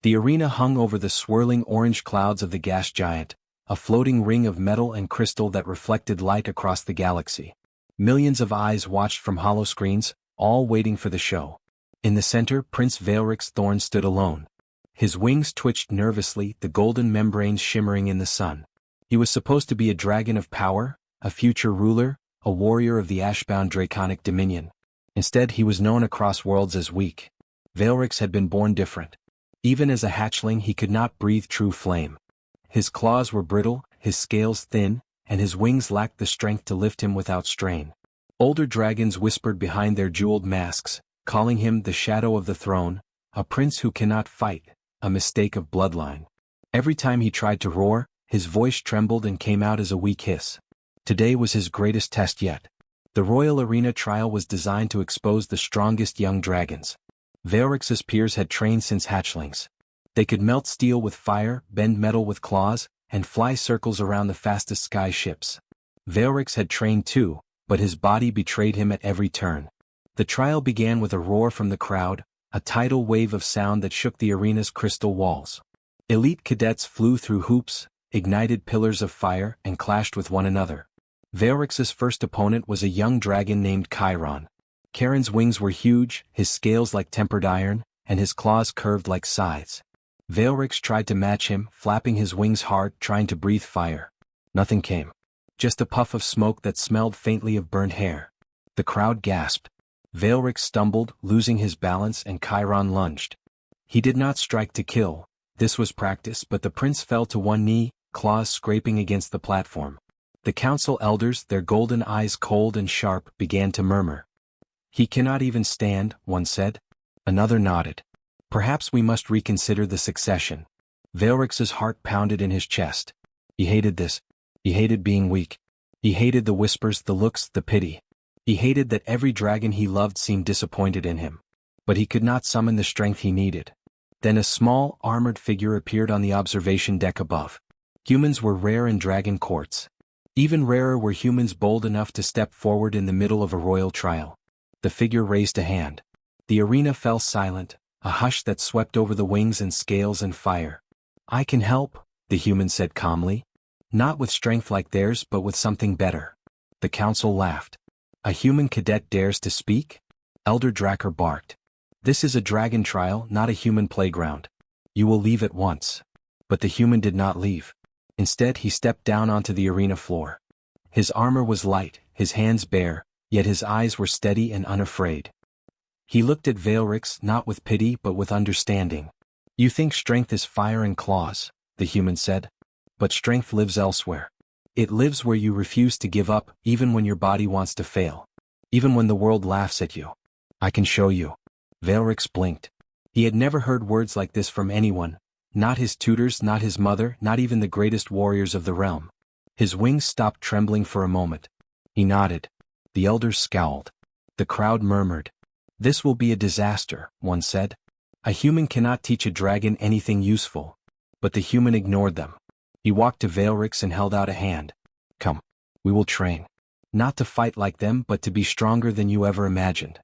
The arena hung over the swirling orange clouds of the gas giant, a floating ring of metal and crystal that reflected light across the galaxy. Millions of eyes watched from holoscreens, all waiting for the show. In the center, Prince Veilrix Thorn stood alone. His wings twitched nervously, the golden membranes shimmering in the sun. He was supposed to be a dragon of power, a future ruler, a warrior of the ashbound draconic dominion. Instead, he was known across worlds as weak. Veilrix had been born different. Even as a hatchling, he could not breathe true flame. His claws were brittle, his scales thin, and his wings lacked the strength to lift him without strain. Older dragons whispered behind their jeweled masks, calling him the shadow of the throne, a prince who cannot fight, a mistake of bloodline. Every time he tried to roar, his voice trembled and came out as a weak hiss. Today was his greatest test yet. The Royal Arena trial was designed to expose the strongest young dragons. Veilrix's peers had trained since hatchlings. They could melt steel with fire, bend metal with claws, and fly circles around the fastest sky ships. Veilrix had trained too, but his body betrayed him at every turn. The trial began with a roar from the crowd, a tidal wave of sound that shook the arena's crystal walls. Elite cadets flew through hoops, ignited pillars of fire, and clashed with one another. Veilrix's first opponent was a young dragon named Chiron. Charon's wings were huge, his scales like tempered iron, and his claws curved like scythes. Veilrix tried to match him, flapping his wings hard, trying to breathe fire. Nothing came. Just a puff of smoke that smelled faintly of burnt hair. The crowd gasped. Veilrix stumbled, losing his balance, and Chiron lunged. He did not strike to kill. This was practice, but the prince fell to one knee, claws scraping against the platform. The council elders, their golden eyes cold and sharp, began to murmur. "He cannot even stand," one said. Another nodded. "Perhaps we must reconsider the succession." Veilrix's heart pounded in his chest. He hated this. He hated being weak. He hated the whispers, the looks, the pity. He hated that every dragon he loved seemed disappointed in him. But he could not summon the strength he needed. Then a small, armored figure appeared on the observation deck above. Humans were rare in dragon courts. Even rarer were humans bold enough to step forward in the middle of a royal trial. The figure raised a hand. The arena fell silent, a hush that swept over the wings and scales and fire. "I can help," the human said calmly. "Not with strength like theirs, but with something better." The council laughed. "A human cadet dares to speak?" Elder Dracker barked. "This is a dragon trial, not a human playground. You will leave at once." But the human did not leave. Instead, he stepped down onto the arena floor. His armor was light, his hands bare, yet his eyes were steady and unafraid. He looked at Veilrix not with pity but with understanding. "You think strength is fire and claws," the human said. "But strength lives elsewhere. It lives where you refuse to give up, even when your body wants to fail. Even when the world laughs at you. I can show you." Veilrix blinked. He had never heard words like this from anyone, not his tutors, not his mother, not even the greatest warriors of the realm. His wings stopped trembling for a moment. He nodded. The elders scowled. The crowd murmured. "This will be a disaster," one said. "A human cannot teach a dragon anything useful." But the human ignored them. He walked to Veilrix and held out a hand. "Come. We will train. Not to fight like them, but to be stronger than you ever imagined."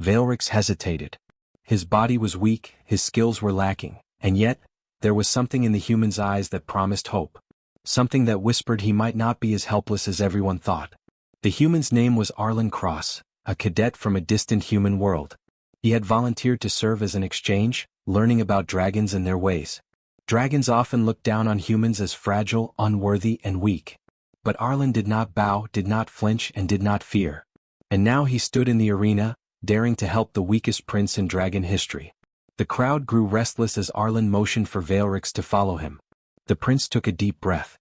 Veilrix hesitated. His body was weak, his skills were lacking, and yet, there was something in the human's eyes that promised hope. Something that whispered he might not be as helpless as everyone thought. The human's name was Arlen Cross, a cadet from a distant human world. He had volunteered to serve as an exchange, learning about dragons and their ways. Dragons often looked down on humans as fragile, unworthy, and weak. But Arlen did not bow, did not flinch, and did not fear. And now he stood in the arena, daring to help the weakest prince in dragon history. The crowd grew restless as Arlen motioned for Veilrix to follow him. The prince took a deep breath.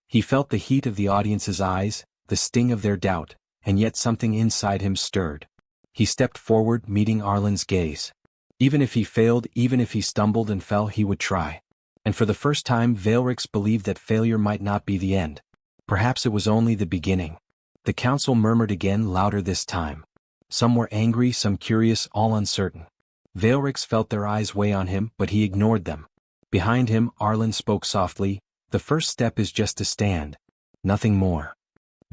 He felt the heat of the audience's eyes, the sting of their doubt, and yet something inside him stirred. He stepped forward, meeting Arlen's gaze. Even if he failed, even if he stumbled and fell, he would try. And for the first time, Veilrix believed that failure might not be the end. Perhaps it was only the beginning. The council murmured again, louder this time. Some were angry, some curious, all uncertain. Veilrix felt their eyes weigh on him, but he ignored them. Behind him, Arlen spoke softly. "The first step is just to stand. Nothing more."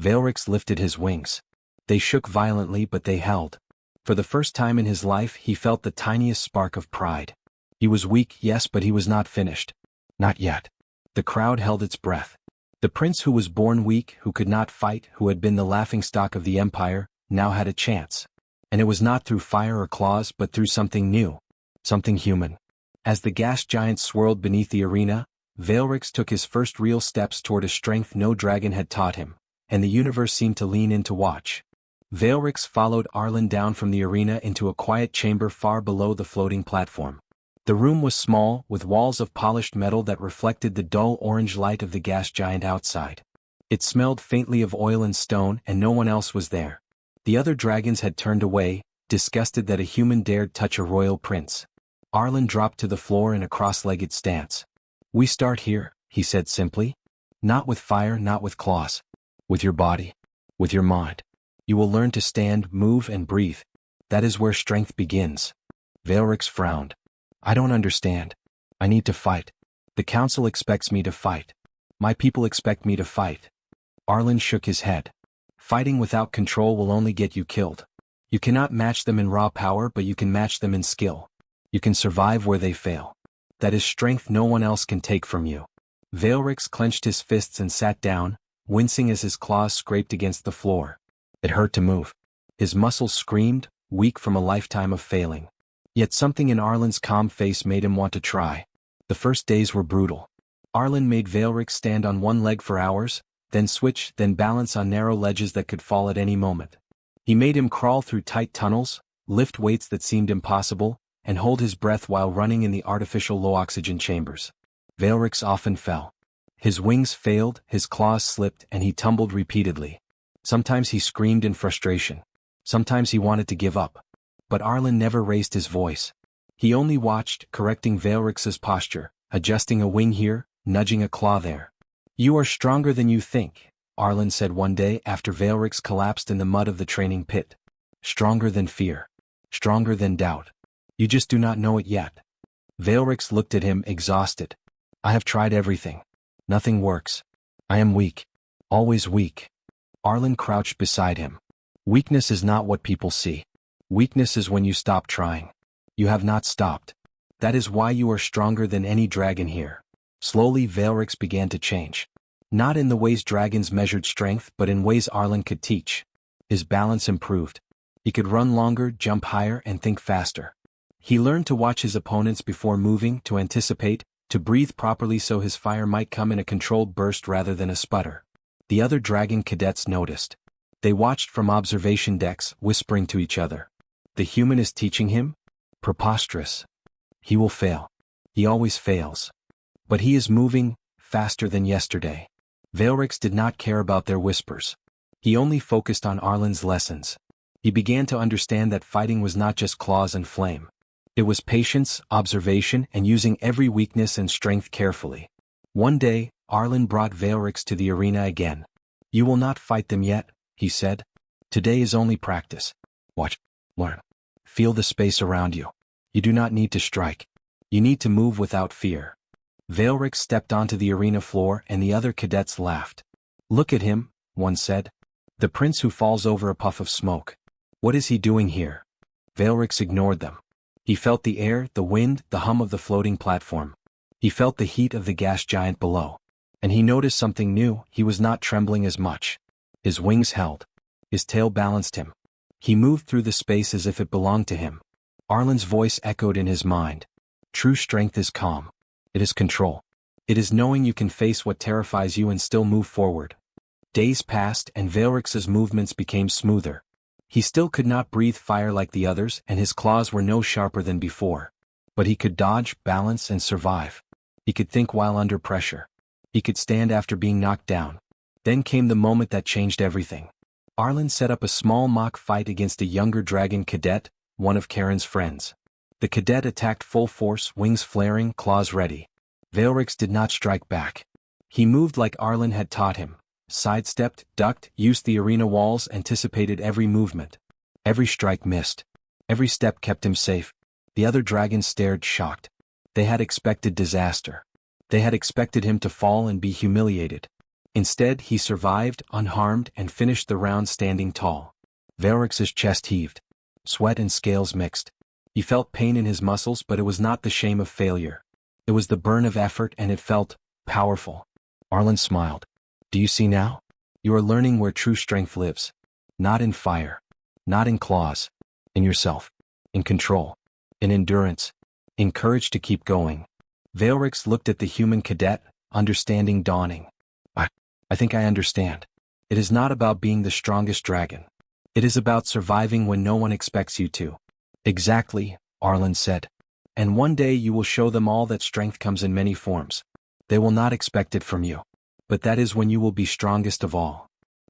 Veilrix lifted his wings. They shook violently, but they held. For the first time in his life, he felt the tiniest spark of pride. He was weak, yes, but he was not finished. Not yet. The crowd held its breath. The prince who was born weak, who could not fight, who had been the laughingstock of the empire, now had a chance. And it was not through fire or claws but through something new. Something human. As the gas giant swirled beneath the arena, Veilrix took his first real steps toward a strength no dragon had taught him, and the universe seemed to lean in to watch. Veilrix followed Arlen down from the arena into a quiet chamber far below the floating platform. The room was small, with walls of polished metal that reflected the dull orange light of the gas giant outside. It smelled faintly of oil and stone, and no one else was there. The other dragons had turned away, disgusted that a human dared touch a royal prince. Arlen dropped to the floor in a cross-legged stance. "We start here," he said simply. "Not with fire, not with claws. With your body. With your mind. You will learn to stand, move, and breathe. That is where strength begins." Veilrix frowned. "I don't understand. I need to fight. The council expects me to fight. My people expect me to fight." Arlen shook his head. "Fighting without control will only get you killed. You cannot match them in raw power, but you can match them in skill. You can survive where they fail. That is strength no one else can take from you." Veilrix clenched his fists and sat down, wincing as his claws scraped against the floor. It hurt to move. His muscles screamed, weak from a lifetime of failing. Yet something in Arlen's calm face made him want to try. The first days were brutal. Arlen made Veilrix stand on one leg for hours, then switch, then balance on narrow ledges that could fall at any moment. He made him crawl through tight tunnels, lift weights that seemed impossible, and hold his breath while running in the artificial low-oxygen chambers. Veilrix often fell. His wings failed, his claws slipped, and he tumbled repeatedly. Sometimes he screamed in frustration. Sometimes he wanted to give up. But Arlen never raised his voice. He only watched, correcting Veilrix's posture, adjusting a wing here, nudging a claw there. "You are stronger than you think," Arlen said one day after Veilrix collapsed in the mud of the training pit. "Stronger than fear. Stronger than doubt. You just do not know it yet." Veilrix looked at him, exhausted. "I have tried everything. Nothing works. I am weak. Always weak." Arlen crouched beside him. "Weakness is not what people see. Weakness is when you stop trying. You have not stopped. That is why you are stronger than any dragon here." Slowly Veilrix began to change. Not in the ways dragons measured strength, but in ways Arlen could teach. His balance improved. He could run longer, jump higher, and think faster. He learned to watch his opponents before moving, to anticipate, to breathe properly so his fire might come in a controlled burst rather than a sputter. The other dragon cadets noticed. They watched from observation decks, whispering to each other. "The human is teaching him? Preposterous. He will fail. He always fails. But he is moving, faster than yesterday." Veilrix did not care about their whispers. He only focused on Arlen's lessons. He began to understand that fighting was not just claws and flame. It was patience, observation, and using every weakness and strength carefully. One day, Arlen brought Veilrix to the arena again. "You will not fight them yet," he said. "Today is only practice. Watch. Learn. Feel the space around you. You do not need to strike. You need to move without fear." Veilrix stepped onto the arena floor and the other cadets laughed. "Look at him," one said. "The prince who falls over a puff of smoke. What is he doing here?" Veilrix ignored them. He felt the air, the wind, the hum of the floating platform. He felt the heat of the gas giant below. And he noticed something new. He was not trembling as much. His wings held. His tail balanced him. He moved through the space as if it belonged to him. Arlen's voice echoed in his mind. "True strength is calm. It is control. It is knowing you can face what terrifies you and still move forward." Days passed and Veilrix's movements became smoother. He still could not breathe fire like the others, and his claws were no sharper than before. But he could dodge, balance, and survive. He could think while under pressure. He could stand after being knocked down. Then came the moment that changed everything. Arlen set up a small mock fight against a younger dragon cadet, one of Karen's friends. The cadet attacked full force, wings flaring, claws ready. Veilrix did not strike back. He moved like Arlen had taught him. Sidestepped, ducked, used the arena walls, anticipated every movement. Every strike missed. Every step kept him safe. The other dragons stared shocked. They had expected disaster. They had expected him to fall and be humiliated. Instead, he survived, unharmed, and finished the round standing tall. Veilrix's chest heaved. Sweat and scales mixed. He felt pain in his muscles, but it was not the shame of failure. It was the burn of effort, and it felt powerful. Arlen smiled. Do you see now? You are learning where true strength lives. Not in fire. Not in claws. In yourself. In control. In endurance. In courage to keep going. Veilrix looked at the human cadet, understanding dawning. I think I understand. It is not about being the strongest dragon. It is about surviving when no one expects you to. Exactly, Arlen said. And one day you will show them all that strength comes in many forms. They will not expect it from you. But that is when you will be strongest of all.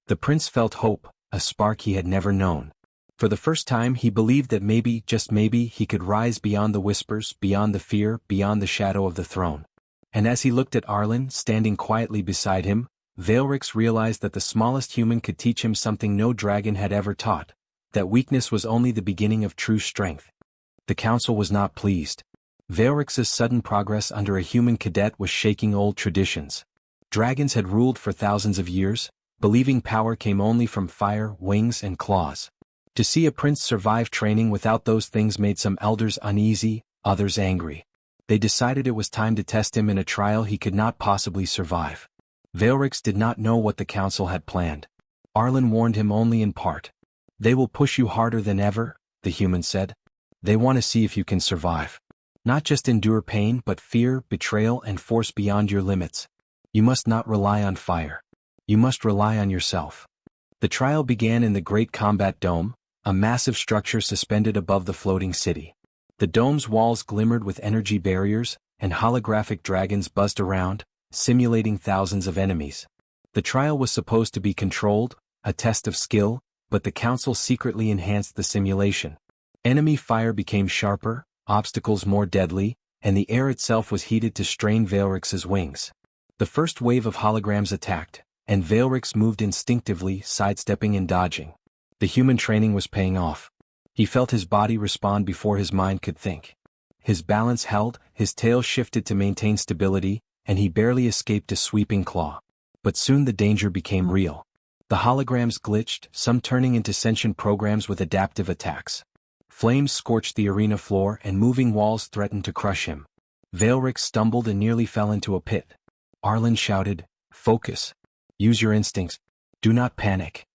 The prince felt hope, a spark he had never known. For the first time he believed that maybe, just maybe, he could rise beyond the whispers, beyond the fear, beyond the shadow of the throne. And as he looked at Arlen, standing quietly beside him, Veilrix realized that the smallest human could teach him something no dragon had ever taught, that weakness was only the beginning of true strength. The council was not pleased. Veilrix's sudden progress under a human cadet was shaking old traditions. Dragons had ruled for thousands of years, believing power came only from fire, wings, and claws. To see a prince survive training without those things made some elders uneasy, others angry. They decided it was time to test him in a trial he could not possibly survive. Veilrix did not know what the council had planned. Arlen warned him only in part. They will push you harder than ever, the human said. They want to see if you can survive. Not just endure pain, but fear, betrayal, and force beyond your limits. You must not rely on fire. You must rely on yourself. The trial began in the Great Combat Dome, a massive structure suspended above the floating city. The dome's walls glimmered with energy barriers, and holographic dragons buzzed around, simulating thousands of enemies. The trial was supposed to be controlled, a test of skill, but the council secretly enhanced the simulation. Enemy fire became sharper, obstacles more deadly, and the air itself was heated to strain Veilrix's wings. The first wave of holograms attacked, and Veilrix moved instinctively, sidestepping and dodging. The human training was paying off. He felt his body respond before his mind could think. His balance held, his tail shifted to maintain stability, and he barely escaped a sweeping claw. But soon the danger became real. The holograms glitched, some turning into sentient programs with adaptive attacks. Flames scorched the arena floor and moving walls threatened to crush him. Veilrix stumbled and nearly fell into a pit. Arlen shouted, "Focus. Use your instincts. Do not panic."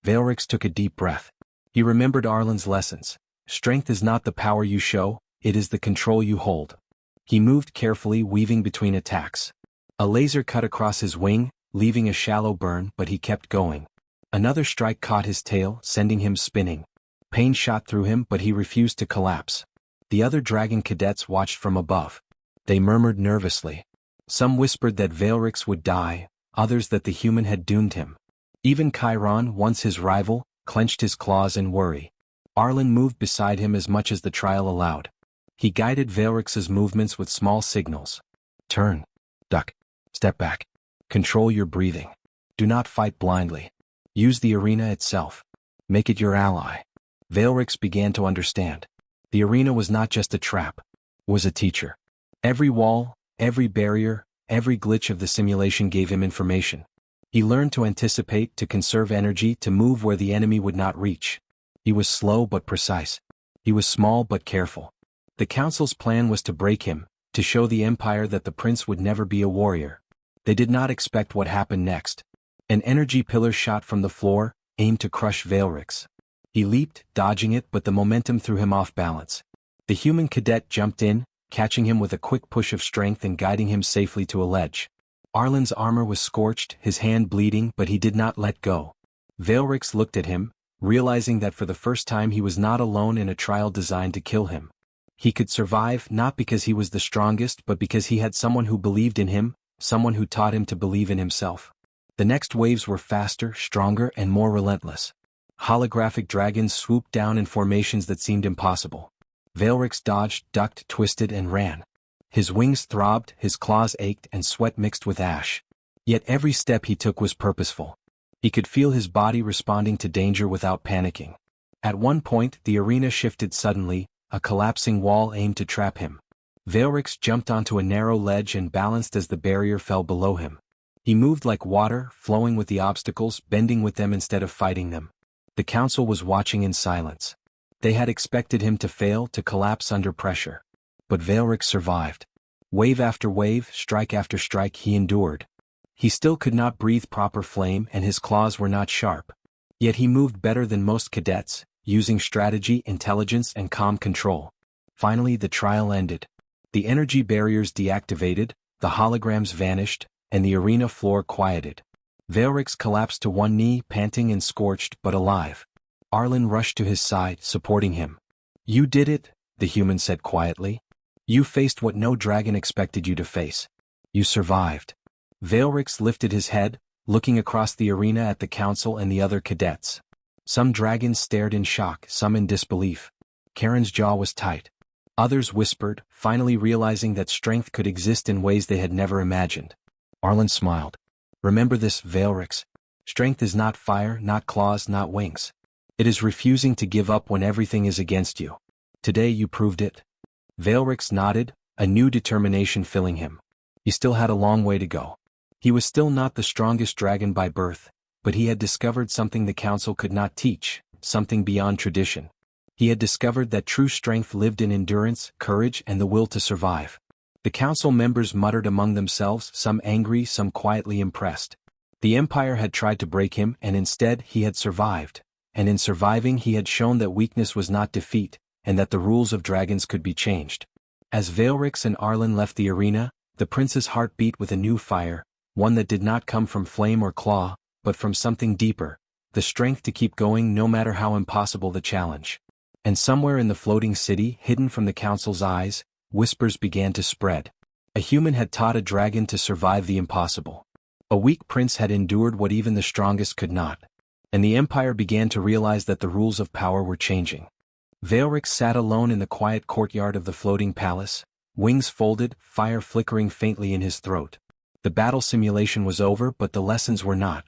Veilrix took a deep breath. He remembered Arlen's lessons. Strength is not the power you show, it is the control you hold. He moved carefully, weaving between attacks. A laser cut across his wing, leaving a shallow burn, but he kept going. Another strike caught his tail, sending him spinning. Pain shot through him, but he refused to collapse. The other dragon cadets watched from above. They murmured nervously. Some whispered that Veilrix would die, others that the human had doomed him. Even Chiron, once his rival, clenched his claws in worry. Arlen moved beside him as much as the trial allowed. He guided Veilrix's movements with small signals. Turn. Duck. Step back. Control your breathing. Do not fight blindly. Use the arena itself. Make it your ally. Veilrix began to understand. The arena was not just a trap. It was a teacher. Every wall, every barrier, every glitch of the simulation gave him information. He learned to anticipate, to conserve energy, to move where the enemy would not reach. He was slow but precise. He was small but careful. The council's plan was to break him, to show the empire that the prince would never be a warrior. They did not expect what happened next. An energy pillar shot from the floor, aimed to crush Veilrix. He leaped, dodging it, but the momentum threw him off balance. The human cadet jumped in, catching him with a quick push of strength and guiding him safely to a ledge. Arlen's armor was scorched, his hand bleeding, but he did not let go. Veilrix looked at him, realizing that for the first time he was not alone in a trial designed to kill him. He could survive not because he was the strongest but because he had someone who believed in him, someone who taught him to believe in himself. The next waves were faster, stronger, and more relentless. Holographic dragons swooped down in formations that seemed impossible. Veilrix dodged, ducked, twisted, and ran. His wings throbbed, his claws ached, and sweat mixed with ash. Yet every step he took was purposeful. He could feel his body responding to danger without panicking. At one point, the arena shifted suddenly, a collapsing wall aimed to trap him. Veilrix jumped onto a narrow ledge and balanced as the barrier fell below him. He moved like water, flowing with the obstacles, bending with them instead of fighting them. The council was watching in silence. They had expected him to fail, to collapse under pressure. But Veilrix survived. Wave after wave, strike after strike, he endured. He still could not breathe proper flame and his claws were not sharp. Yet he moved better than most cadets, using strategy, intelligence, and calm control. Finally the trial ended. The energy barriers deactivated, the holograms vanished, and the arena floor quieted. Veilrix collapsed to one knee, panting and scorched but alive. Arlen rushed to his side, supporting him. "You did it," the human said quietly. "You faced what no dragon expected you to face. You survived." Veilrix lifted his head, looking across the arena at the council and the other cadets. Some dragons stared in shock, some in disbelief. Karen's jaw was tight. Others whispered, finally realizing that strength could exist in ways they had never imagined. Arlen smiled. "Remember this, Veilrix. Strength is not fire, not claws, not wings. It is refusing to give up when everything is against you. Today you proved it." Veilrix nodded, a new determination filling him. He still had a long way to go. He was still not the strongest dragon by birth, but he had discovered something the council could not teach, something beyond tradition. He had discovered that true strength lived in endurance, courage, and the will to survive. The council members muttered among themselves, some angry, some quietly impressed. The Empire had tried to break him, and instead he had survived. And in surviving he had shown that weakness was not defeat, and that the rules of dragons could be changed. As Veilrix and Arlen left the arena, the prince's heart beat with a new fire, one that did not come from flame or claw, but from something deeper, the strength to keep going no matter how impossible the challenge. And somewhere in the floating city, hidden from the council's eyes, whispers began to spread. A human had taught a dragon to survive the impossible. A weak prince had endured what even the strongest could not. And the Empire began to realize that the rules of power were changing. Veilrix sat alone in the quiet courtyard of the floating palace, wings folded, fire flickering faintly in his throat. The battle simulation was over, but the lessons were not.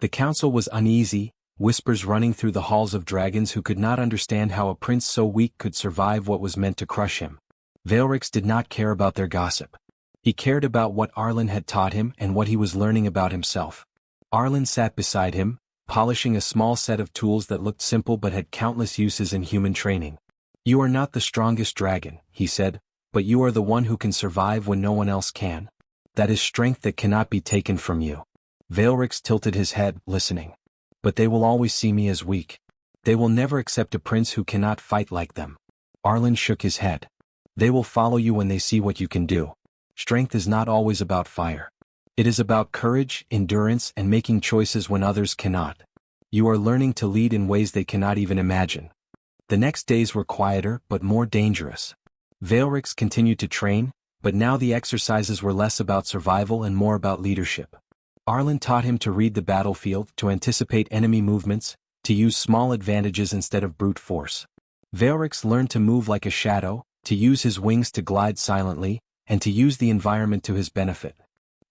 The council was uneasy, whispers running through the halls of dragons who could not understand how a prince so weak could survive what was meant to crush him. Veilrix did not care about their gossip. He cared about what Arlen had taught him and what he was learning about himself. Arlen sat beside him, polishing a small set of tools that looked simple but had countless uses in human training. "You are not the strongest dragon," he said, "but you are the one who can survive when no one else can. That is strength that cannot be taken from you." Veilrix tilted his head, listening. "But they will always see me as weak. They will never accept a prince who cannot fight like them." Arlen shook his head. "They will follow you when they see what you can do. Strength is not always about fire. It is about courage, endurance, and making choices when others cannot. You are learning to lead in ways they cannot even imagine." The next days were quieter, but more dangerous. Veilrix continued to train, but now the exercises were less about survival and more about leadership. Arlen taught him to read the battlefield, to anticipate enemy movements, to use small advantages instead of brute force. Veilrix learned to move like a shadow, to use his wings to glide silently, and to use the environment to his benefit.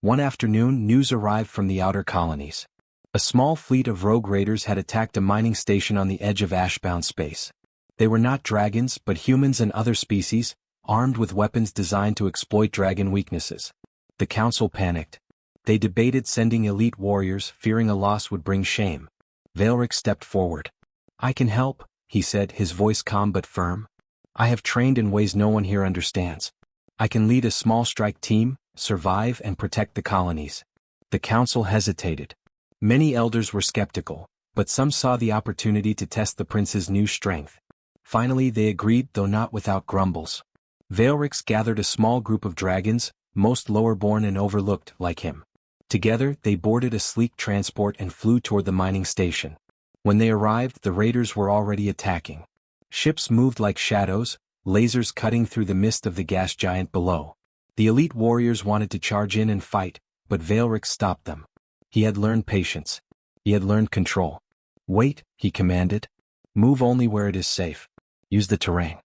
One afternoon, news arrived from the outer colonies. A small fleet of rogue raiders had attacked a mining station on the edge of ashbound space. They were not dragons, but humans and other species, armed with weapons designed to exploit dragon weaknesses. The council panicked. They debated sending elite warriors, fearing a loss would bring shame. Veilrix stepped forward. "I can help," he said, his voice calm but firm. "I have trained in ways no one here understands. I can lead a small strike team, survive and protect the colonies." The council hesitated. Many elders were skeptical, but some saw the opportunity to test the prince's new strength. Finally they agreed, though not without grumbles. Veilrix gathered a small group of dragons, most lower-born and overlooked, like him. Together they boarded a sleek transport and flew toward the mining station. When they arrived, the raiders were already attacking. Ships moved like shadows, lasers cutting through the mist of the gas giant below. The elite warriors wanted to charge in and fight, but Veilrix stopped them. He had learned patience. He had learned control. "Wait," he commanded. "Move only where it is safe. Use the terrain.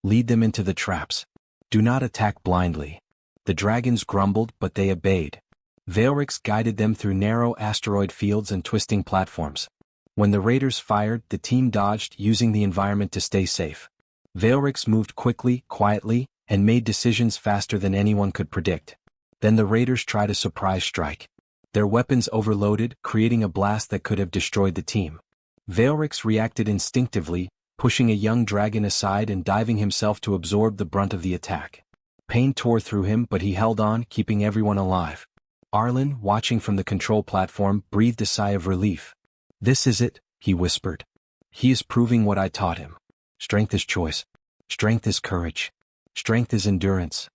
Lead them into the traps. Do not attack blindly." The dragons grumbled, but they obeyed. Veilrix guided them through narrow asteroid fields and twisting platforms. When the raiders fired, the team dodged, using the environment to stay safe. Veilrix moved quickly, quietly, and made decisions faster than anyone could predict. Then the raiders tried a surprise strike. Their weapons overloaded, creating a blast that could have destroyed the team. Veilrix reacted instinctively, pushing a young dragon aside and diving himself to absorb the brunt of the attack. Pain tore through him, but he held on, keeping everyone alive. Arlen, watching from the control platform, breathed a sigh of relief. "This is it," he whispered. "He is proving what I taught him. Strength is choice. Strength is courage. Strength is endurance."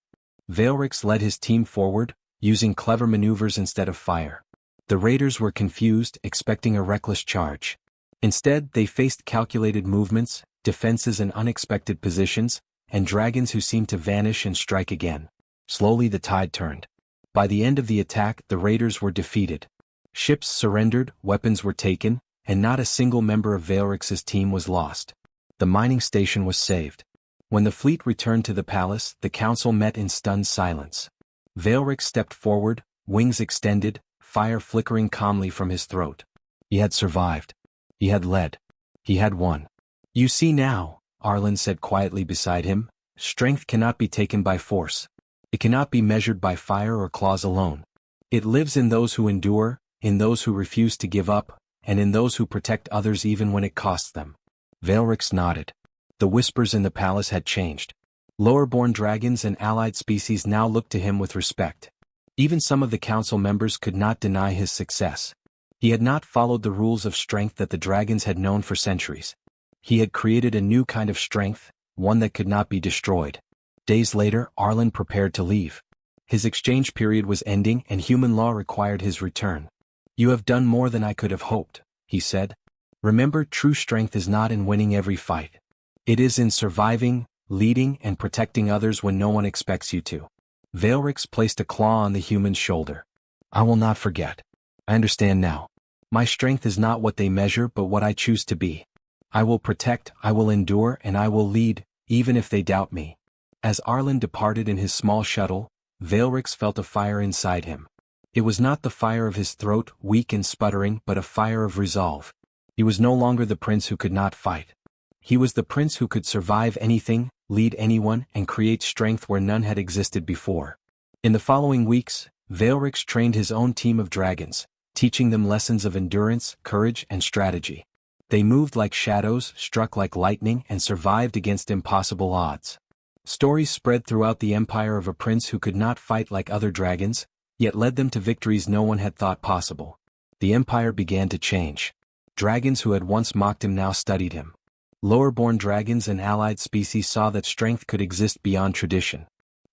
Veilrix led his team forward, using clever maneuvers instead of fire. The raiders were confused, expecting a reckless charge. Instead, they faced calculated movements, defenses in unexpected positions, and dragons who seemed to vanish and strike again. Slowly the tide turned. By the end of the attack, the raiders were defeated. Ships surrendered, weapons were taken, and not a single member of Veilrix's team was lost. The mining station was saved. When the fleet returned to the palace, the council met in stunned silence. Veilrix stepped forward, wings extended, fire flickering calmly from his throat. He had survived. He had led. He had won. "You see now," Arlen said quietly beside him, "strength cannot be taken by force. It cannot be measured by fire or claws alone. It lives in those who endure, in those who refuse to give up, and in those who protect others even when it costs them." Veilrix nodded. The whispers in the palace had changed. Lower-born dragons and allied species now looked to him with respect. Even some of the council members could not deny his success. He had not followed the rules of strength that the dragons had known for centuries. He had created a new kind of strength, one that could not be destroyed. Days later, Arlen prepared to leave. His exchange period was ending and human law required his return. "You have done more than I could have hoped," he said. "Remember, true strength is not in winning every fight. It is in surviving, leading, and protecting others when no one expects you to." Veilrix placed a claw on the human's shoulder. "I will not forget. I understand now. My strength is not what they measure but what I choose to be. I will protect, I will endure, and I will lead, even if they doubt me." As Arlen departed in his small shuttle, Veilrix felt a fire inside him. It was not the fire of his throat, weak and sputtering, but a fire of resolve. He was no longer the prince who could not fight. He was the prince who could survive anything, lead anyone, and create strength where none had existed before. In the following weeks, Veilrix trained his own team of dragons, teaching them lessons of endurance, courage, and strategy. They moved like shadows, struck like lightning, and survived against impossible odds. Stories spread throughout the empire of a prince who could not fight like other dragons, yet led them to victories no one had thought possible. The empire began to change. Dragons who had once mocked him now studied him. Lower-born dragons and allied species saw that strength could exist beyond tradition.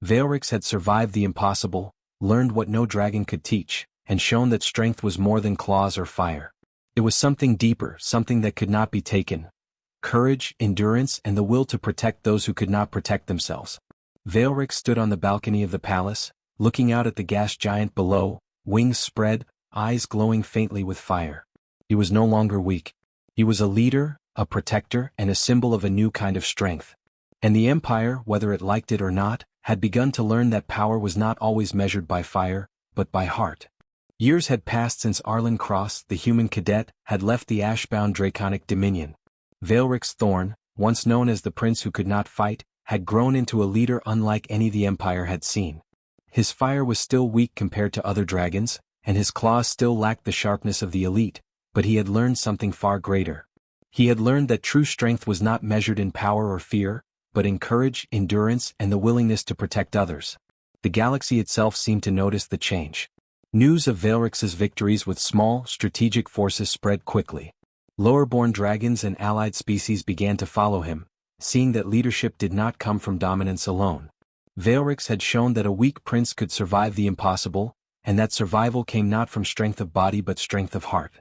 Veilrix had survived the impossible, learned what no dragon could teach, and shown that strength was more than claws or fire. It was something deeper, something that could not be taken. Courage, endurance, and the will to protect those who could not protect themselves. Veilrix stood on the balcony of the palace, looking out at the gas giant below, wings spread, eyes glowing faintly with fire. He was no longer weak. He was a leader, a protector, and a symbol of a new kind of strength. And the Empire, whether it liked it or not, had begun to learn that power was not always measured by fire, but by heart. Years had passed since Arlen Cross, the human cadet, had left the ash-bound draconic dominion. Veilrix Thorn, once known as the prince who could not fight, had grown into a leader unlike any the Empire had seen. His fire was still weak compared to other dragons, and his claws still lacked the sharpness of the elite, but he had learned something far greater. He had learned that true strength was not measured in power or fear, but in courage, endurance, and the willingness to protect others. The galaxy itself seemed to notice the change. News of Veilrix's victories with small, strategic forces spread quickly. Lower-born dragons and allied species began to follow him, seeing that leadership did not come from dominance alone. Veilrix had shown that a weak prince could survive the impossible, and that survival came not from strength of body but strength of heart.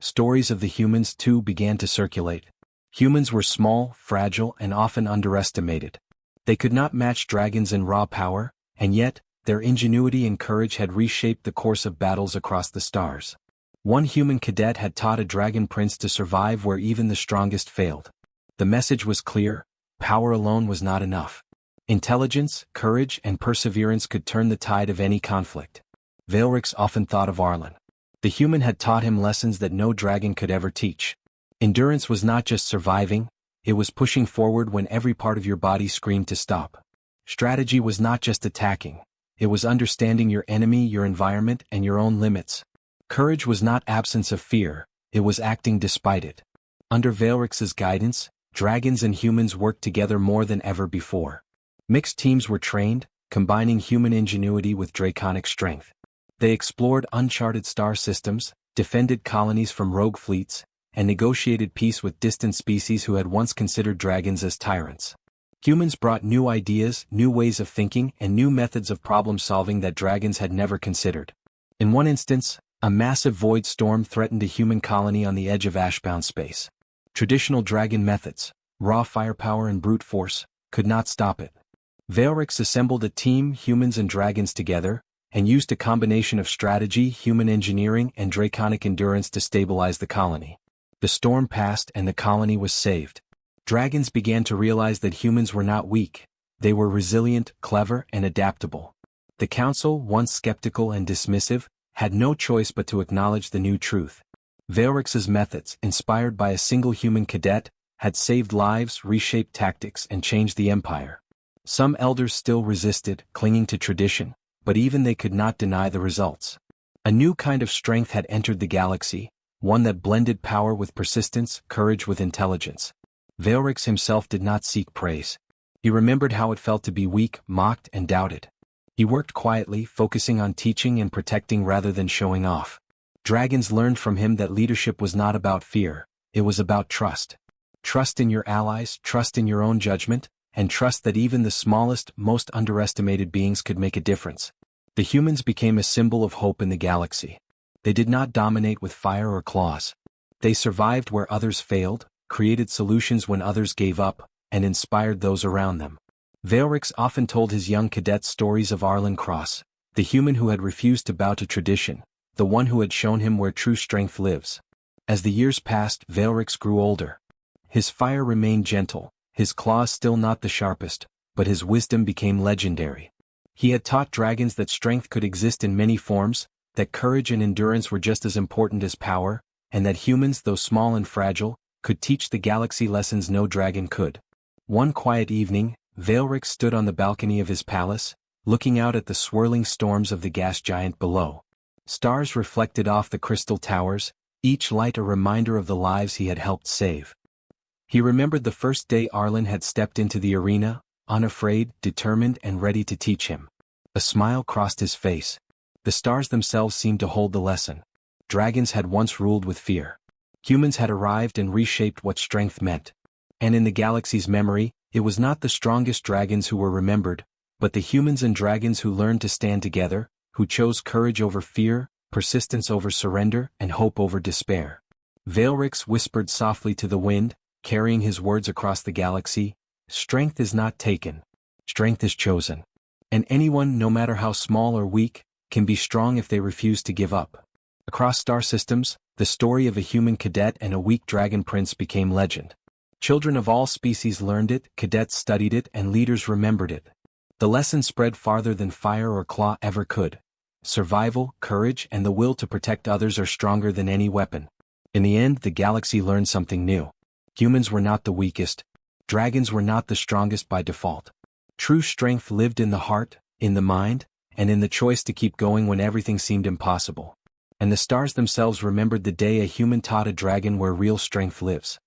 Stories of the humans, too, began to circulate. Humans were small, fragile, and often underestimated. They could not match dragons in raw power, and yet, their ingenuity and courage had reshaped the course of battles across the stars. One human cadet had taught a dragon prince to survive where even the strongest failed. The message was clear: power alone was not enough. Intelligence, courage, and perseverance could turn the tide of any conflict. Veilrix often thought of Arlen. The human had taught him lessons that no dragon could ever teach. Endurance was not just surviving, it was pushing forward when every part of your body screamed to stop. Strategy was not just attacking, it was understanding your enemy, your environment, and your own limits. Courage was not absence of fear, it was acting despite it. Under Veilrix's guidance, dragons and humans worked together more than ever before. Mixed teams were trained, combining human ingenuity with draconic strength. They explored uncharted star systems, defended colonies from rogue fleets, and negotiated peace with distant species who had once considered dragons as tyrants. Humans brought new ideas, new ways of thinking, and new methods of problem-solving that dragons had never considered. In one instance, a massive void storm threatened a human colony on the edge of ashbound space. Traditional dragon methods, raw firepower and brute force, could not stop it. Veilrix assembled a team, humans and dragons together, and used a combination of strategy, human engineering, and draconic endurance to stabilize the colony. The storm passed and the colony was saved. Dragons began to realize that humans were not weak. They were resilient, clever, and adaptable. The council, once skeptical and dismissive, had no choice but to acknowledge the new truth. Veilrix's methods, inspired by a single human cadet, had saved lives, reshaped tactics, and changed the empire. Some elders still resisted, clinging to tradition, but even they could not deny the results. A new kind of strength had entered the galaxy, one that blended power with persistence, courage with intelligence. Veilrix himself did not seek praise. He remembered how it felt to be weak, mocked, and doubted. He worked quietly, focusing on teaching and protecting rather than showing off. Dragons learned from him that leadership was not about fear, it was about trust. Trust in your allies, trust in your own judgment, and trust that even the smallest, most underestimated beings could make a difference. The humans became a symbol of hope in the galaxy. They did not dominate with fire or claws. They survived where others failed, created solutions when others gave up, and inspired those around them. Veilrix often told his young cadets stories of Arlen Cross, the human who had refused to bow to tradition, the one who had shown him where true strength lives. As the years passed, Veilrix grew older. His fire remained gentle, his claws still not the sharpest, but his wisdom became legendary. He had taught dragons that strength could exist in many forms, that courage and endurance were just as important as power, and that humans, though small and fragile, could teach the galaxy lessons no dragon could. One quiet evening, Veilrix stood on the balcony of his palace, looking out at the swirling storms of the gas giant below. Stars reflected off the crystal towers, each light a reminder of the lives he had helped save. He remembered the first day Arlen had stepped into the arena, unafraid, determined, and ready to teach him. A smile crossed his face. The stars themselves seemed to hold the lesson. Dragons had once ruled with fear. Humans had arrived and reshaped what strength meant. And in the galaxy's memory, it was not the strongest dragons who were remembered, but the humans and dragons who learned to stand together, who chose courage over fear, persistence over surrender, and hope over despair. Veilrix whispered softly to the wind, carrying his words across the galaxy, "Strength is not taken. Strength is chosen. And anyone, no matter how small or weak, can be strong if they refuse to give up." Across star systems, the story of a human cadet and a weak dragon prince became legend. Children of all species learned it, cadets studied it, and leaders remembered it. The lesson spread farther than fire or claw ever could. Survival, courage, and the will to protect others are stronger than any weapon. In the end, the galaxy learned something new. Humans were not the weakest. Dragons were not the strongest by default. True strength lived in the heart, in the mind, and in the choice to keep going when everything seemed impossible. And the stars themselves remembered the day a human taught a dragon where real strength lives.